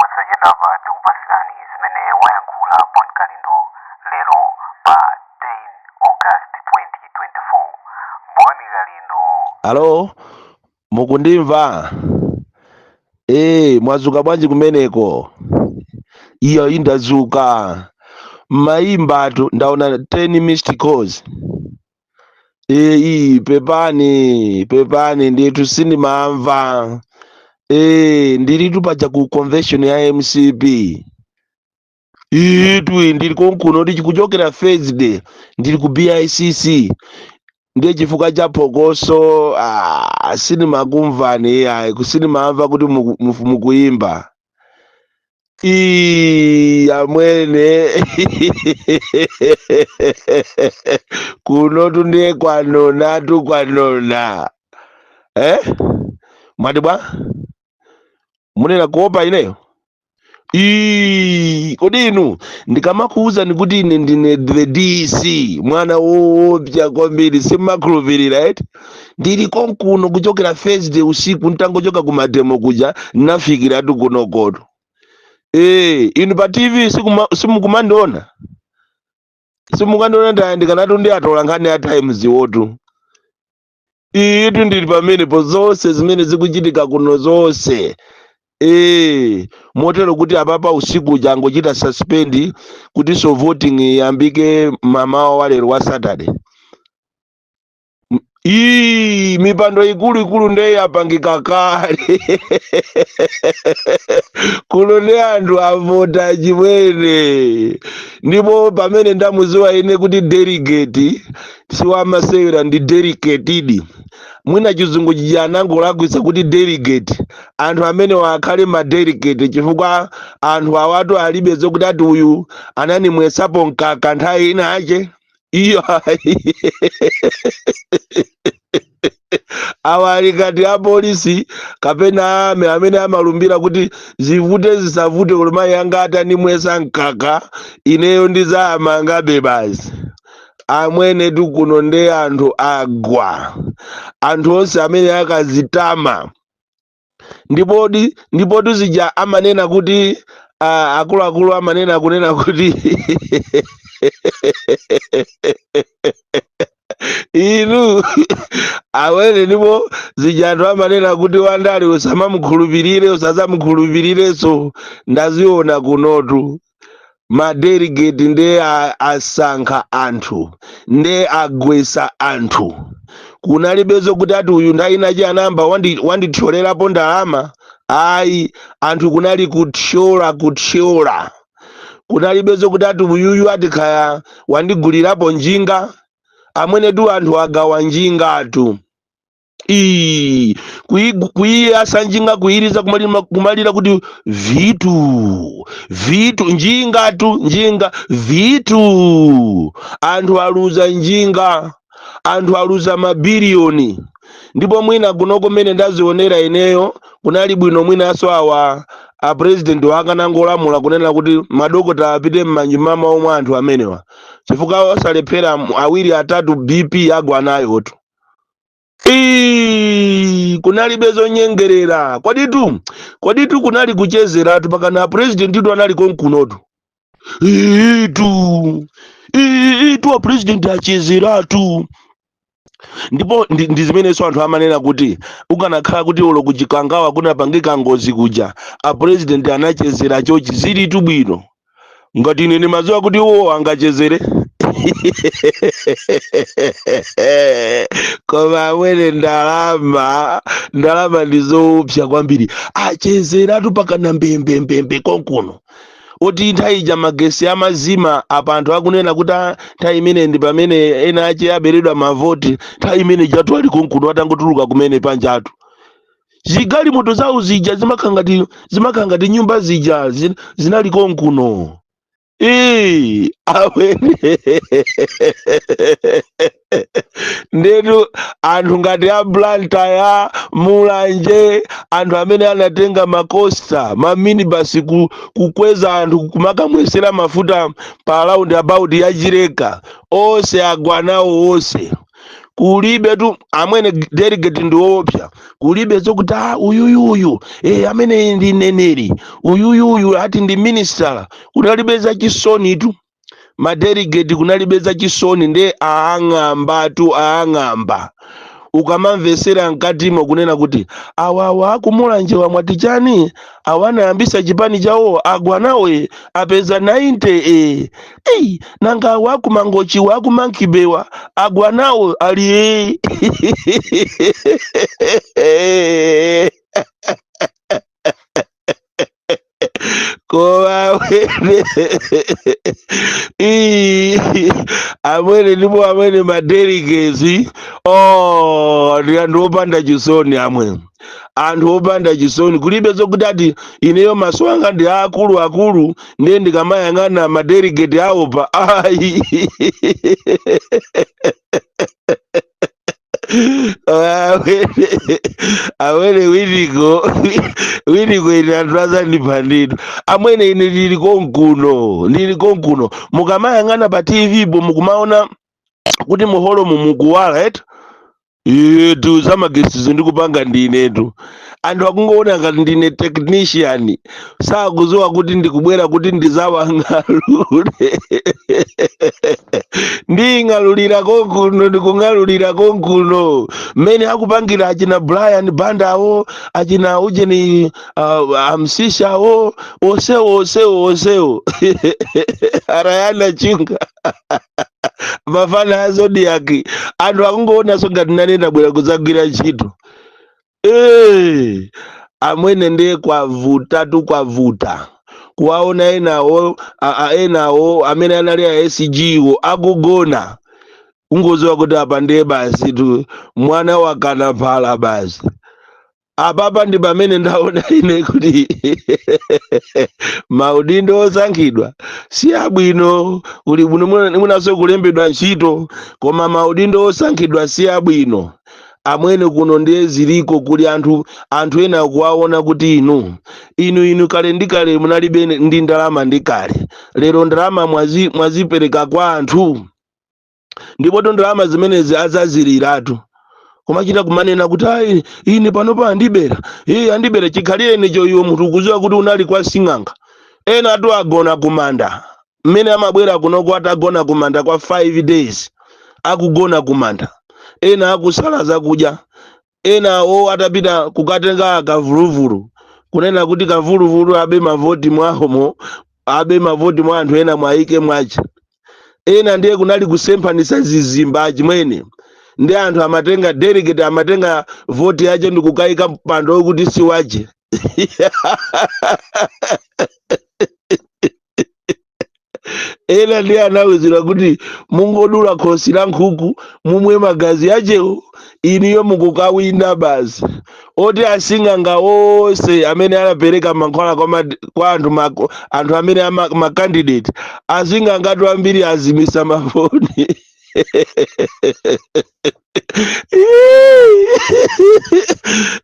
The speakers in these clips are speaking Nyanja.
Ndava ndikupasilani zimene wayankhula Bon Kalindo lero pa 10 August 2024. Bon Kalindo. Alo, mukundimva? Mwazuka bwanji kumeneko? Iyo indazuka. Mayimbatu ndaona 10 missed calls. Pepani nditu sinimamva. Ndiritu paja ku convention ya MCP. Ndiri konkuno ndichikuchokera Thursday ndiri ku BICC. Ndiye chifukwa cha phokoso sinimakumvani kusinimamva kuti mukuimba. Amwene kunotu ndiye kwanona. Mwati bwa? Munena kuopa ineyo? Kodi inu ndikamakuuza nikuti ine ndine the DC mwana woopsa kwambiri simakhulupirira eti ndiri konkuno kuchokera Thursday usiku ntangochoka kumademo kuja nafikiratu kunokoto. Inu pa TV simukumandiona? Simukandiona ndikanatu ndi atola nkhani ya Times wotu. Itu ndiri pamenepo zonse zimene zikuchitika kuno zonse. Motero kuti apapa usiku jangochita suspend kuti so voting yambike mama wa lero wa Saturday. Mipando ikulu ndiye yapangika kale. Kuno ndi anthu avota chimwene. Ndipo pamene ndamuziwa ine kuti delegate siwamasewera ndi delegated. Mwina chizungu chijanango lakwisa kuti delegate. Anthu amene wakhale ma delegate chifukwa anthu awatu alibe zokuti ati uyu ananimwesapo mkaka nthawi ina ache. Iyo awali kati a polisi kapena amene amalumbira kuti zivute zisavute koloma yanga atanimwesa mkaka ineyo ndizamangabe basi. Amwene kuno ndi anthu agwa. Anthu onse amene akazitama. Ndipo zija amanena kuti akuluakulu amanena kunena kuti inu awene ndipo zija anthu amanena kuti wandale usamamukhulupirire usazamukhulupirireso ndaziona kunotu. Madelegate nde asankha anthu nde agwesa anthu. Kunalibezo kuti ati uyu ndainachi anamba wandithyolerapo ndalama. Anthu kunali kuthyola. Kunalibezo kuti ati uyuyu ati khaya wandigulirapo njinga. Amwene anthu agawa njingatu. Kuiyasa njinga kuiriza kumalira kuti vitu njinga vitu. Anthu aluza njinga. Anthu aluza mabiliyoni. Ndipo mwina kunoko mene ndazionera ineyo kunali bwino mwinaso a president wakanangolamula kunena kuti madokota apite m'manjimama omwe anthu amenewa. Chifukwa osalephera awiri atatu BP agwa nayotu. Kunalibe zonyengerera. Kwaditu kunali kuchezeratu pakana president itu anali konkunotu. A president achezeratu. Ndipo ndizimeneso anthu amanena kuti ukanakhala kuti ulo kuchikangawa kunapangika ngozi kuja a president anachezera chochi zilitu bwino. Ngati ine ndimaziwa kuti uwo angachezere. Koma amwene ndalama ndizoopsa kwambiri. Achezeratu pakana mbembe konkuno. Oti nthawi ija magesi amazima apa anthu akunena kuti nthawi imene ndi pamene ena ache aberedwa mavoti nthawi imene jatu ali konkuno atangotuluka kumene panjatu. Zigali moto zawo zija zimakhangati nyumba zija zinali konkuno. Awene ndetu anthu ngati a Blantyre, Mulanje, anthu amene anatenga makosta maminibus kukweza anthu kumakamwesera mafuta pa round about ya Jireka onse agwa nawo onse. kulibe tu amene delegate ndi woopsa, kulibe zokuti uyuyuyu amene ndi neneri, uyuyuyu ati ndi minister. Kunalibe za chisoni tu, madelegate kunalibe za chisoni, nde aang'amba ukamamvesera mkatimo kunena kuti awawa akumulanjewa mwatichani awanayambisa chipani chawo agwanawe apeza 90 nanga wakumangochi wakumankibewa agwanawo ali amwene ndipo amwene madelegezi ndi anthu opanda chisoni, amwe anthu opanda chisoni. Kulibe zokuti ati ineyo maso anga ndi akulu ndiye ndikamayang'ana madelegate awo pa ayi amwene winiko ine anthu azandiphandito amwene ine ndili konkuno mukamayang'ana pa TV po mukumaona kuti muholo mukuwala eto yetu zamagesizo ndikupanga ndinetu, anthu akungoona ngati ndine technician, sakuziwa kuti ndikubwera kuti ndizawang'alule nding'alulira konkuno, ndikung'alulira konkuno mmene akupangira achina Brian Bandawo, achina Ujeni Amsishawo, osewo arayana chinga mafana a Zodiac, anthu akungoona so ngati nane ndabwera kudzagwira ntchito. Amwene ndiye kwavuta kuwaona enawo amene anali a SGwo akugona, ungoziwa kuti apa ndiye basi tu mwana wakanaphala basi. Apapa ndi pamene ndaona ine kuti maudindo osankhidwa si abwino, uli bwino munaso kulembedwa ntchito, koma maudindo osankhidwa si abwino. Amwene kuno ndiye ziliko kuli anthu ena kuwaona kuti inu kale ndi kale munalibe ndi ndalama ndi kale, lero ndalama mwazipereka kwa anthu, ndipo ndalama zimenezi azaziliratu. Kumachita kumanena kuti ine panopa andibera chikhalire inecho iwo munthu ukuziwa kuti unali kwa sing'anga. Ena atu agona kumanda, mmene amabwera kunoko atagona kumanda kwa 5 days akugona kumanda, ena akusala zakudya, ena atapita kukatenga kavuluvulu kunena kuti kavuluvulu abe mavoti mwahomo, abe mavoti mwa anthu ena mwaike mwacha. Ena ndiye kunali kusemphanisa zizimba chimwene, ndi anthu amatenga delegate amatenga voti yache ndikukaika pando kuti siwache ena ndiye anawuzira kuti mungodula khosi la nkhuku mumwe magazi yachewo iniyo mukukawinda basi. Oti asing'anga onse amene anapereka mankhwala kwa anthu amene makandidate, asing'angatu ambiri azimisa mafoni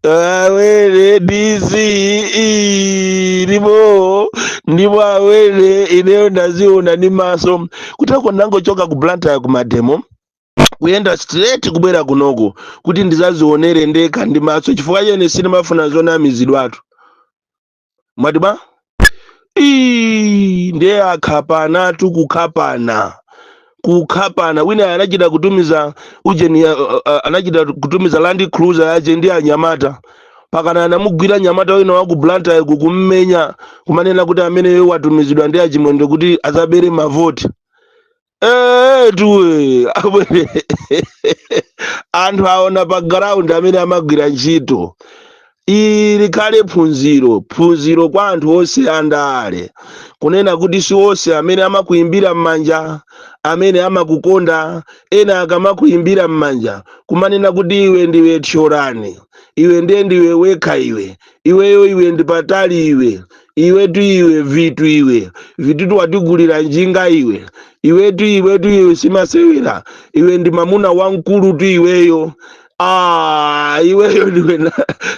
awere DC ndipo awere ineyo ndaziona ndi maso kutako ndangochoka ku Blantyre ku Mademo kuyenda straight kubwera kunoko kuti ndizazionere ndekha ndi maso, chifukwa chene sinimafuna zonamizidwatu. Mwatiba ndiye akhapanatu kukhapana wina anachita kutumiza Ujeni anachita kutumiza Land Cruiser yache ndi anyamata, pakana anamugwira nyamata wina wa ku Blantyre kummenya kumanena kuti amene watumizidwa ndi achimwendo kuti azabere mavoti. Tuwe anthu aona pa ground amene amagwira ntchito. Ili kale phunziro kwa anthu onse andale kunena kuti si onse amene amakuimbira m'manja amene amakukonda. Ena akamakuimbira m'manja kumanena kuti iwe ndiwe tchorani, iwe ndiwe wekha, iweyo ndi patali, iwetu vitu watigulira njinga, iwetu simasewera, iwe ndi mamuna wamkulu tu iweyo. Iweyo ndiwe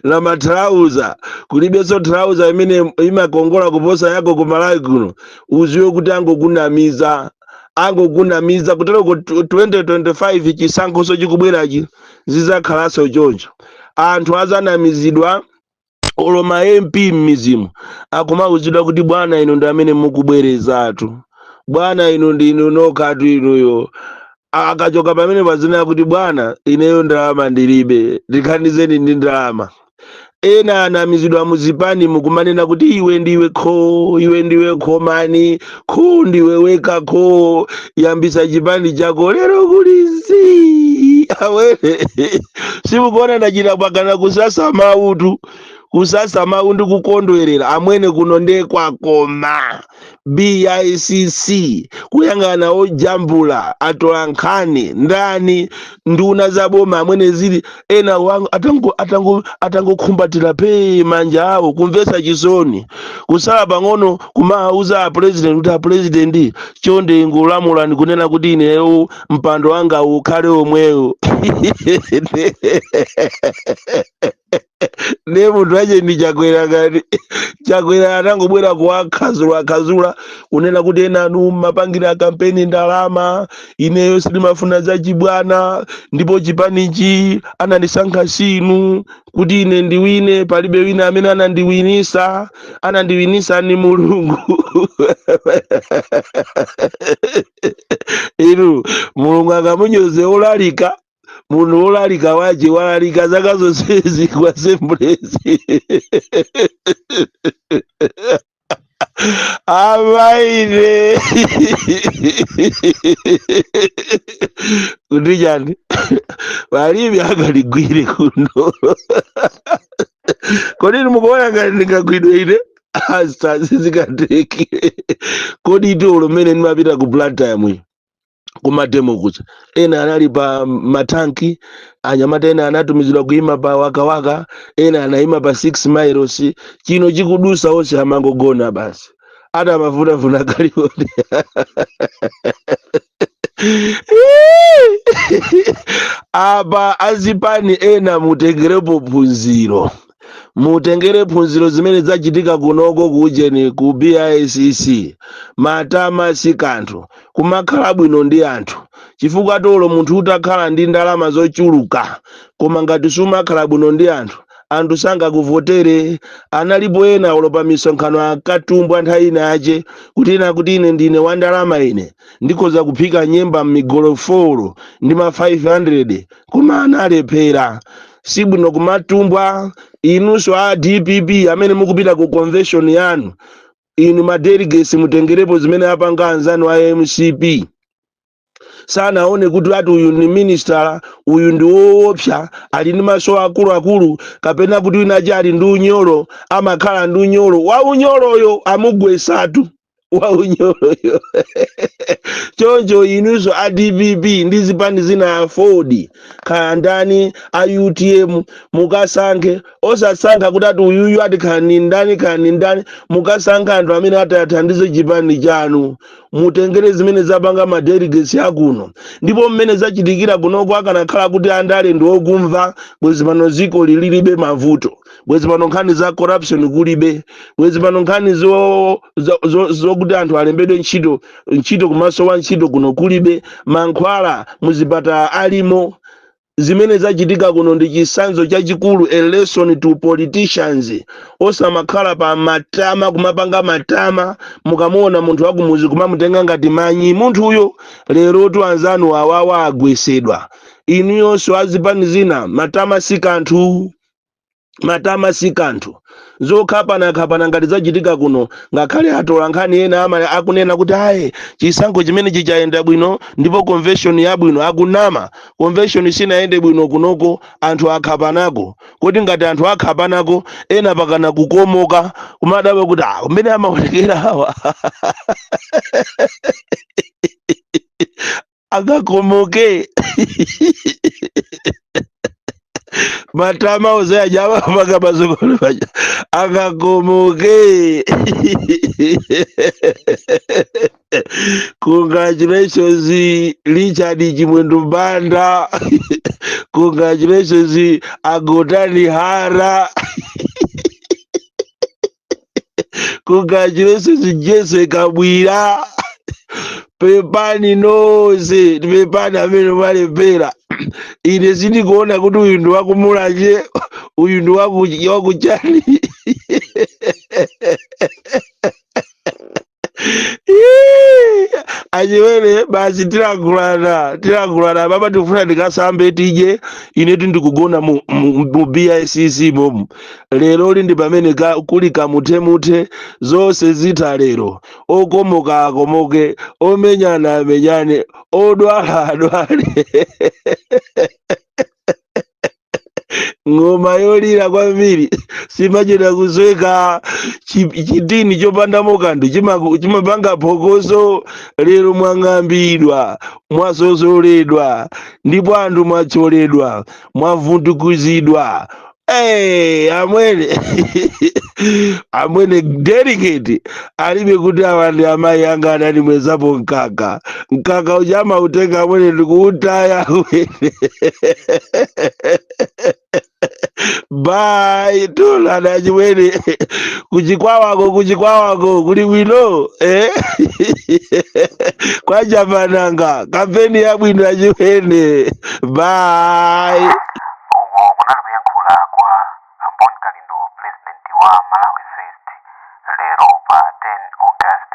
na matrauza, kulibeso trauza imene imakongola kuposa yako kumalawi kuno, uziwe kuti angokunamiza angokunamiza kutero ku 2025 chisankhoso chikubwerachi zizakhalanso choncho, anthu azanamizidwa olo ma MP m'mizimu akumauzidwa kuti bwana inu ndi amene mukubwerezatu, bwana inu ndi inu nokhatu inuyo. Akachoka pamene pazina kuti bwana ineyo ndalama ndilibe, ndikhanizeni ndi ndalama. Ena anamizidwa muzipani mukumanena kuti iwe ndiwe kho, iwe ndiwe khomani, kho ndiwe weka kho, yambisa chipani chako lero kulisi awere simukuona ndachita pakana kusasa mautu, kusasa mau ndi kukondwerera amwene kuno ndekwakoma BICC kuyang'ana ojambula atola nkhani ndani nduna za boma amwene zili ena wangu atangokhumbatira pe manja awo kumvesa chisoni kusala pang'ono kumauza a president kuti a president chonde ngulamulani kunena kuti ineyo mpando wanga ukhale omweyo ne munthu ache ndi chakwera ngati chakwera atangobwera kuwakhazula kunena kuti enanu mapangira kampeni ndalama, ineyo sindimafuna zachibwana, ndipo chipanichi anandisankha sinu kuti ine ndiwine, palibe wina amene anandiwinisa ni Mulungu inu Mulungu akamunyoze olalika, munthu olalika waje walalika zaka zonsezi kwa semblezi amaine kuti chani palibe akaligwire kuno kodi mukuona ngati ndingagwidwe ine asazizikateki kodi iti ulumene ndimapita ku blood time kumatemo kucha ena anali pa matanki, anyamata ena anatumizidwa kuima pa wakawaka, ena anaima pa 6 miles, chino chikudusa onse amangogona basi ata mavunavuna kalioti apa azipani ena mutengerepo phunziro, mutengere phunziro zimene zachitika kunoko kujeni ku BICC. Matama si kanthu, kumakhala bwino ndi anthu, chifukwa tolo munthu utakhala ndi ndalama zochuluka koma ngati sumakhala bwino ndi anthu sangakuvotere. Analipo ena olopa misonkhano akatumbwa nthawi inache kuti ine ndine wa ndalama, ine ndikhoza kuphika nyemba m'migolofolo ndi ma 500 koma analephera. Sibwino kumatumbwa. Inunso a DPP amene mukupita ku convention yanu, inu ma delegates mutengerepo zimene apanga anzanu a MCP. Sana aone kuti ati uyu ni minister, uyu ndi woopsa, ali ndi maso akuluakulu, kapena kuti wina ali ndi unyolo, amakhala ndi unyolo. Wa unyoloyo amugwesatu wa unyoloyo choncho inunso a DPP ndi zipani zina afford kaya ndani a UTM mukasankhe, osasankha kuti ati uyuyu ati khani ndani, mukasankha anthu amene athandize chipani chanu. Mutengere zimene zapanga ma delegates akuno, ndipo mmene zachitikira kunoko akanakhala kuti andale ndi okumva, bwezi pano ziko lilibe mavuto, bwezi pano nkhani za corruption kulibe, bwezi pano nkhani zokuti anthu alembedwe ntchito kumaso wa ntchito kuno kulibe, mankhwala muzipata alimo. Zimene zachitika kuno ndi chisanzo chachikulu, a lesson to politicians. Osamakhala pa matama, kumapanga matama, mukamuona munthu wakumuzi kumamutenga ngati manyi. Munthu uyo lero tu anzanu awawa agwesedwa. Inuyonso azipani zina matama si kanthu, matama si kanthu. Zokhapana ngati zachitika kuno, ngakhale atola nkhani ena akunena kuti ayi chisankho chimene chichayenda bwino ndipo convention yabwino. Akunama convention sinayende bwino kunoko, anthu akhapanako. Kuti ngati anthu akhapanako ena pakana kukomoka kumadabe kuti umene amaonekera awa akakomoke matama ozaya jama paka mazokolo paja akakomoke congratulations Richard Chimwendo Banda congratulations Agotani Hara congratulations Jesse Kabwira pepani nonse pepani amene mwalembera ine sindikuona kuti uyu ndi wakumulache uyu ndi wakuchani achimene basi tilankhulana papa tikufuna tikasambe tije inetu ndikugona mu BICC momu lero ndi pamene kuli kamuthemuthe zonse zitha lero okomoka akomoke omenyana amenyane odwala adwale ngoma yolira kwambiri simachita kuzweka chitini chopandamo kanthu chimapanga phokoso lero mwang'ambidwa mwasosoledwa ndipo anthu mwacholedwa mwavundukuzidwa amwene amwene delicate alibe kuti awa ndi amayi anga anandimwezapo mkaka uja amautenga amwene ndikuutaya amwene bye tolana achimwene kuchikwawako kuli bwino kwachapananga kampeni yabwino achimwene bye. uko kunali kuyankhula kwa Bon Kalindo, president wa Malawi First, lero pa 10 August